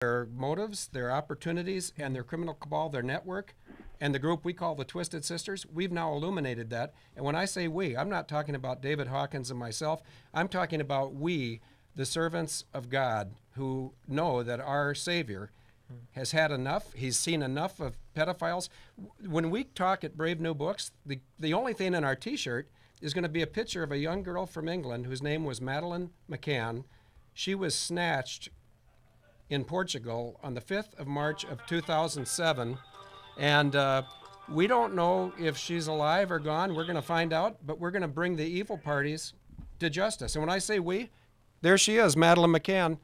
their motives, their opportunities, and their criminal cabal, their network, and the group we call the Twisted Sisters. We've now illuminated that. And when I say we, I'm not talking about David Hawkins and myself. I'm talking about we, the servants of God, who know that our Savior has had enough. He's seen enough of pedophiles. When we talk at Brave New Books, the only thing in our T-shirt is going to be a picture of a young girl from England whose name was Madeleine McCann. She was snatched in Portugal on the 5th of March of 2007. And we don't know if she's alive or gone. We're going to find out, but we're going to bring the evil parties to justice. And when I say we, there she is, Madeleine McCann.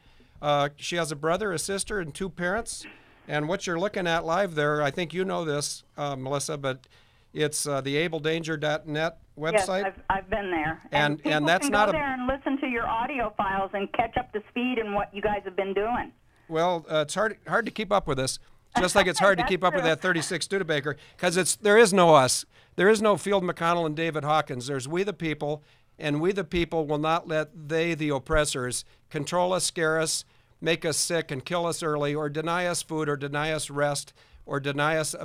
She has a brother, a sister, and 2 parents. And what you're looking at live there, I think you know this, Melissa, but it's the abledanger.net website. Yes, I've been there. And that's can not go there and listen to your audio files and catch up to speed in what you guys have been doing. Well, it's hard to keep up with us, just like it's hard to keep up with that 36 Studebaker, because there is no us. There is no Field McConnell and David Hawkins. There's we the people, and we the people will not let they, the oppressors, control us, scare us, make us sick, and kill us early, or deny us food, or deny us rest, or deny us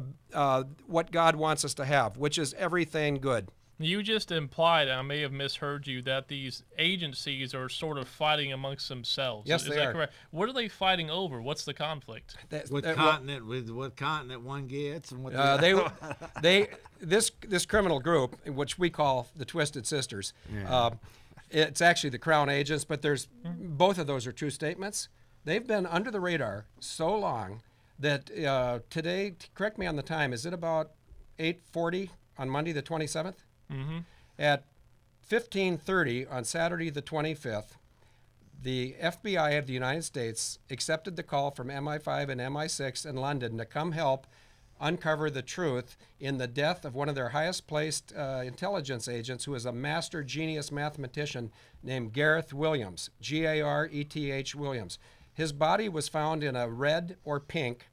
what God wants us to have, which is everything good. You just implied, I may have misheard you, that these agencies are sort of fighting amongst themselves. Yes, is they that are. correct? What are they fighting over? What's the conflict? What continent one gets, and what this criminal group, which we call the Twisted Sisters, it's actually the Crown agents, but there's both of those are true statements. They've been under the radar so long that today, correct me on the time, is it about 8:40 on Monday the 27th? Mm-hmm. At 15:30 on Saturday the 25th, the FBI of the United States accepted the call from MI5 and MI6 in London to come help uncover the truth in the death of one of their highest placed intelligence agents, who is a master genius mathematician named Gareth Williams, Gareth Williams. His body was found in a red or pink,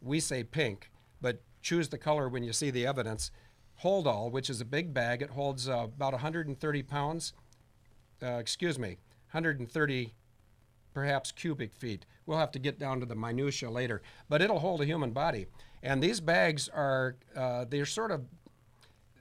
we say pink, but choose the color when you see the evidence, hold all, which is a big bag. It holds about 130 pounds, 130 perhaps cubic feet. We'll have to get down to the minutia later, but it'll hold a human body. And these bags are, they're sort of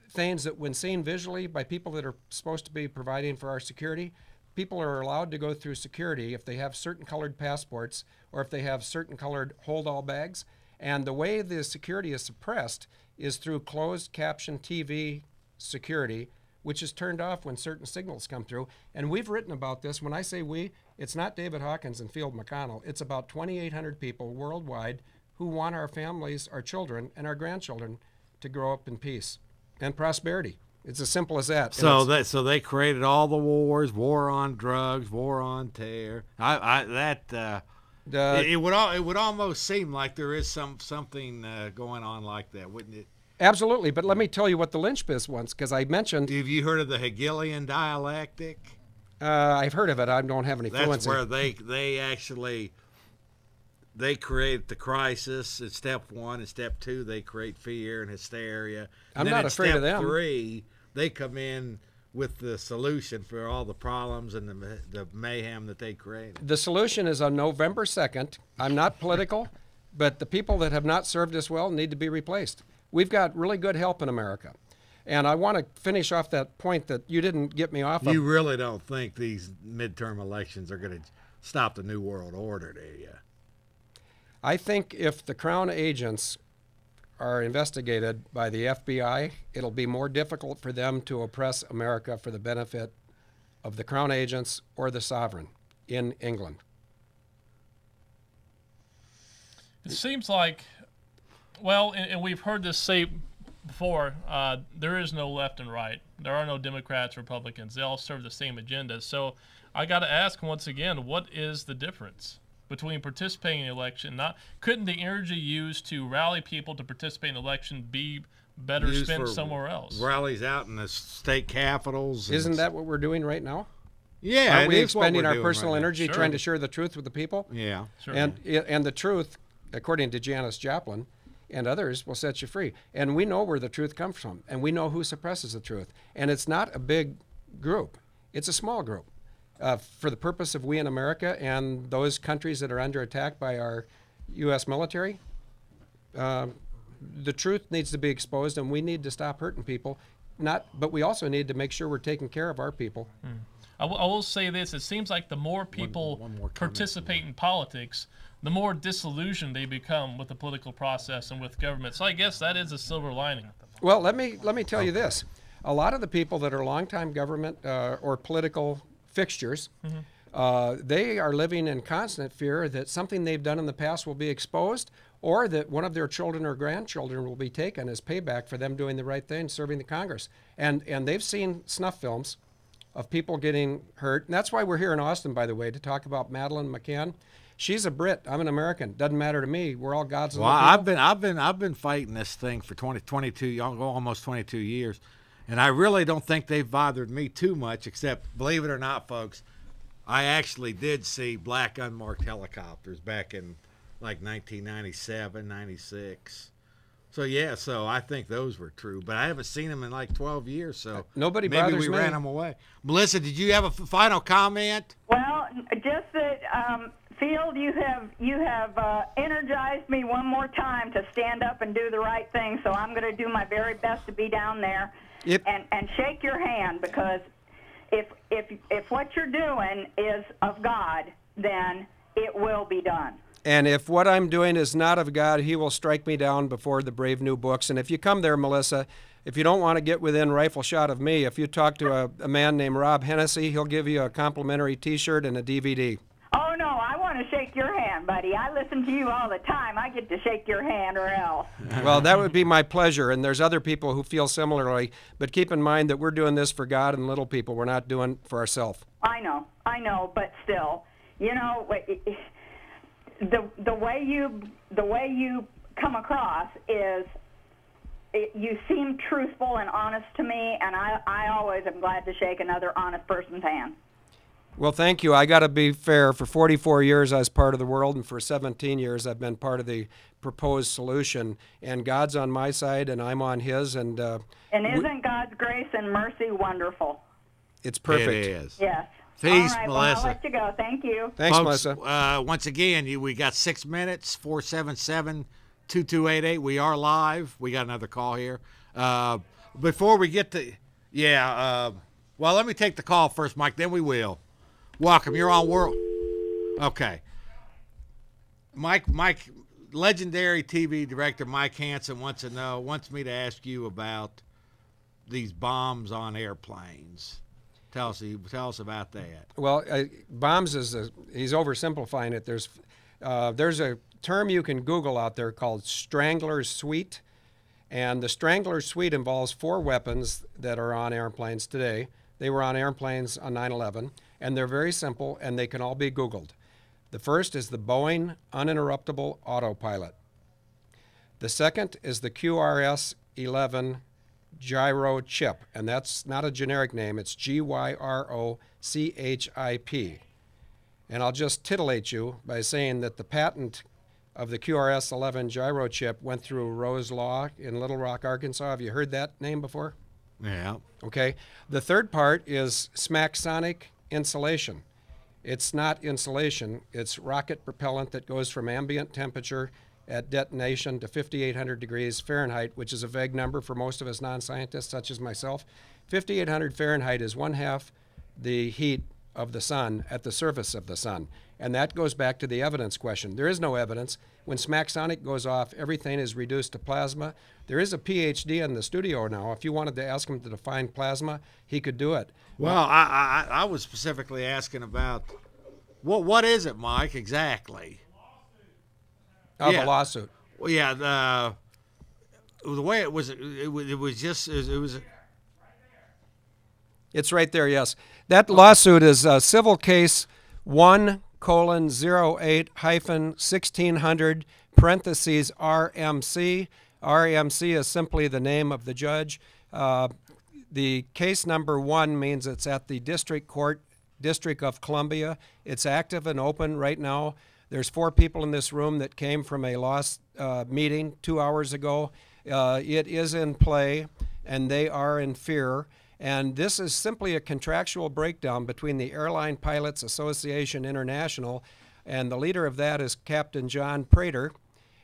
things that when seen visually by people that are supposed to be providing for our security, people are allowed to go through security if they have certain colored passports or if they have certain colored hold-all bags. And the way the security is suppressed is through closed caption TV security, which is turned off when certain signals come through. And we've written about this. When I say we, it's not David Hawkins and Field McConnell. It's about 2,800 people worldwide who want our families, our children, and our grandchildren to grow up in peace and prosperity. It's as simple as that. So they created all the wars, war on drugs, war on terror. It would almost seem like there is something going on like that, wouldn't it? Absolutely, but let me tell you what the linchpin was, because I mentioned. Have you heard of the Hegelian dialectic? I've heard of it. I don't have any fluency. That's where they create the crisis in step 1, and step 2 they create fear and hysteria. I'm not afraid of them. Step 3 they come in with the solution for all the problems and the mayhem that they create. The solution is on November 2nd. I'm not political, but the people that have not served us well need to be replaced. We've got really good help in America. And I want to finish off that point that you didn't get me off of. You really don't think these midterm elections are going to stop the New World Order, do you? I think if the Crown agents are investigated by the FBI, it'll be more difficult for them to oppress America for the benefit of the Crown agents or the sovereign in England. It seems like, well, and we've heard this say before, there is no left and right. There are no Democrats, Republicans. They all serve the same agenda. So I got to ask once again, what is the difference between participating in the election? Couldn't the energy used to rally people to participate in the election be better spent somewhere else? Rallies out in the state capitals. Isn't that what we're doing right now? Yeah. Aren't we expending our personal energy Sure. trying to share the truth with the people? Yeah. Sure. And the truth, according to Janis Joplin and others, will set you free. And we know where the truth comes from, and we know who suppresses the truth. And it's not a big group. It's a small group. For the purpose of we in America and those countries that are under attack by our U.S. military. The truth needs to be exposed, and we need to stop hurting people. But we also need to make sure we're taking care of our people. I will say this: it seems like the more people participate in politics, the more disillusioned they become with the political process and with government. So I guess that is a silver lining. Well, let me tell you this: a lot of the people that are longtime government or political fixtures, they are living in constant fear that something they've done in the past will be exposed, or that one of their children or grandchildren will be taken as payback for them doing the right thing, serving the Congress. And they've seen snuff films of people getting hurt. And that's why we're here in Austin, by the way, to talk about Madeleine McCann. She's a Brit. I'm an American. Doesn't matter to me. We're all God's little people. I've been fighting this thing for 22, almost 22 years, and I really don't think they've bothered me too much. Except, believe it or not, folks, I actually did see black unmarked helicopters back in like 1997, 96. So yeah, so I think those were true, but I haven't seen them in like 12 years. So nobody maybe bothers we me. ran them away. Melissa, did you have a final comment? Well, just that, Field, you have energized me one more time to stand up and do the right thing. So I'm going to do my very best to be down there and shake your hand, because if what you're doing is of God, then it will be done. And if what I'm doing is not of God, he will strike me down before the brave new books. And if you come there, Melissa, if you don't want to get within rifle shot of me, if you talk to a man named Rob Hennessy, he'll give you a complimentary T-shirt and a DVD. Oh, no, I want to shake your hand, buddy. I listen to you all the time. I get to shake your hand or else. Well, that would be my pleasure, and there's other people who feel similarly. But keep in mind that we're doing this for God and little people. We're not doing it for ourselves. I know, but still, you know, the way you come across is you seem truthful and honest to me, and I always am glad to shake another honest person's hand. Well, thank you. I got to be fair. For 44 years, I was part of the world, and for 17 years, I've been part of the proposed solution. And God's on my side, and I'm on his. And isn't God's grace and mercy wonderful? It's perfect. It is. Yes. Peace, all right, Melissa. well, I'll let you go. Thank you. Thanks, Folks, Melissa. Once again, we got 6 minutes, 477-2288. We are live. We got another call here. Before we get to, well, let me take the call first, Mike, then we will. Welcome. You're on World. Okay. Mike, legendary TV director Mike Hansen wants me to ask you about these bombs on airplanes. Tell us about that. Well, bombs he's oversimplifying it. There's a term you can Google out there called Strangler's Suite, and the Strangler's Suite involves 4 weapons that are on airplanes today. They were on airplanes on 9/11, and they're very simple, and they can all be Googled. The first is the Boeing Uninterruptible Autopilot. The second is the QRS-11 gyro chip, and that's not a generic name. It's GYROCHIP. And I'll just titillate you by saying that the patent of the QRS-11 gyro chip went through Rose Law in Little Rock, Arkansas. Have you heard that name before? Yeah. Okay. The third part is SMAC-sonic insulation. It's not insulation. It's rocket propellant that goes from ambient temperature at detonation to 5,800 degrees Fahrenheit, which is a vague number for most of us non-scientists, such as myself. 5,800 Fahrenheit is 1/2 the heat of the sun at the surface of the sun. And that goes back to the evidence question. There is no evidence. When SMAC-sonic goes off, everything is reduced to plasma. There is a PhD in the studio now. If you wanted to ask him to define plasma, he could do it. Well, I was specifically asking about what is it, Mike, exactly? The lawsuit. Well, yeah, the way it was just. It's right there, yes. That lawsuit is civil case 1:08-1600 parentheses RMC. RMC is simply the name of the judge. The case number 1 means it's at the District Court, District of Columbia. It's active and open right now. There's 4 people in this room that came from a lost meeting 2 hours ago. It is in play, and they are in fear. And this is simply a contractual breakdown between the Airline Pilots Association International, and the leader of that is Captain John Prater.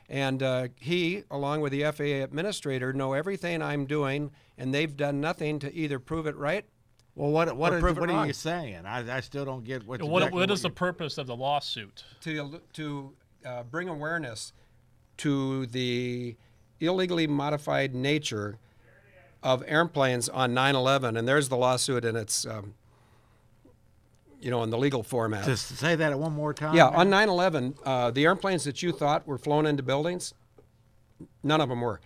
And he, along with the FAA administrator, know everything I'm doing, and they've done nothing to either prove it right. Well, what are wrong. you saying? I still don't get what. What is the purpose of the lawsuit? To bring awareness to the illegally modified nature of airplanes on 9/11, and there's the lawsuit, and it's in the legal format. Just say that one more time. Yeah, on 9/11, the airplanes that you thought were flown into buildings, none of them were.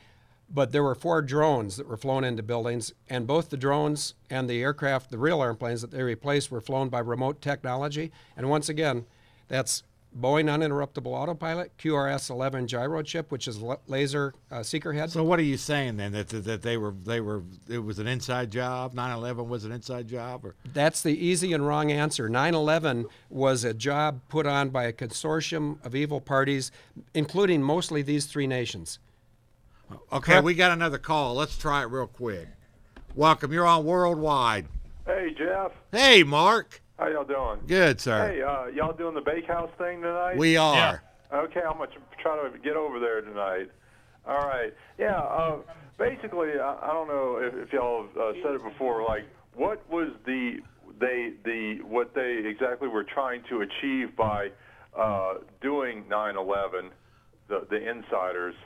But there were 4 drones that were flown into buildings, and both the drones and the aircraft, the real airplanes that they replaced, were flown by remote technology. And once again, that's Boeing Uninterruptible Autopilot, QRS-11 gyro chip, which is laser seeker head. So what are you saying then? That they were it was an inside job? 9/11 was an inside job? Or? That's the easy and wrong answer. 9/11 was a job put on by a consortium of evil parties, including mostly these 3 nations. Okay, correct? We got another call. Let's try it real quick. Welcome. You're on Worldwide. Hey, Jeff. Hey, Mark. How y'all doing? Good, sir. Hey, y'all doing the bakehouse thing tonight? We are. Yeah. Okay, I'm going to try to get over there tonight. All right. Yeah, basically, I don't know if y'all said it before, like, what was what they exactly were trying to achieve by doing 9/11, the insiders?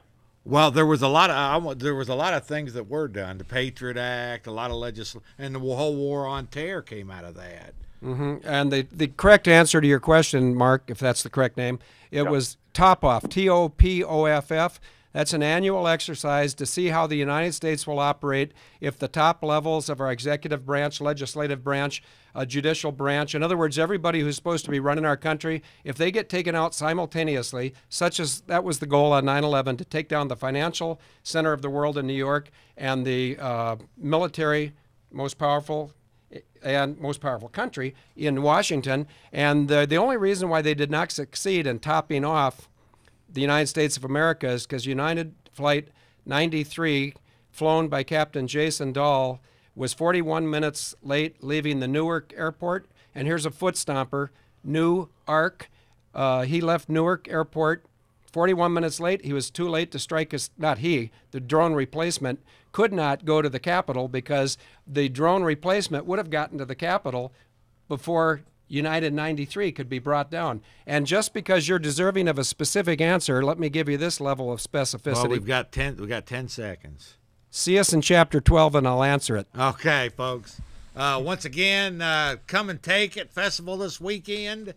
Well, there was a lot of things that were done. The Patriot Act, a lot of legislation, and the whole war on terror came out of that. Mm-hmm. And the correct answer to your question, Mark, if that's the correct name, it was TOPOFF, TOPOFF. That's an annual exercise to see how the United States will operate if the top levels of our executive branch, legislative branch, judicial branch, in other words, everybody who's supposed to be running our country, if they get taken out simultaneously, such as that was the goal on 9/11, to take down the financial center of the world in New York and the military most powerful country in Washington. And the only reason why they did not succeed in topping off the United States of America is because United Flight 93, flown by Captain Jason Dahl, was 41 minutes late leaving the Newark airport. And here's a foot stomper, Newark. He left Newark airport 41 minutes late. He was too late to strike the drone replacement could not go to the Capitol because the drone replacement would have gotten to the Capitol before United 93 could be brought down. And just because you're deserving of a specific answer, let me give you this level of specificity. Well, we've got 10 seconds. See us in Chapter 12 and I'll answer it. Okay, folks. Once again, come and take it. Festival this weekend.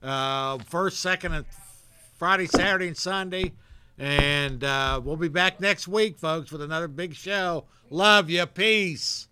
First, second, and Friday, Saturday, and Sunday. And we'll be back next week, folks, with another big show. Love you. Peace.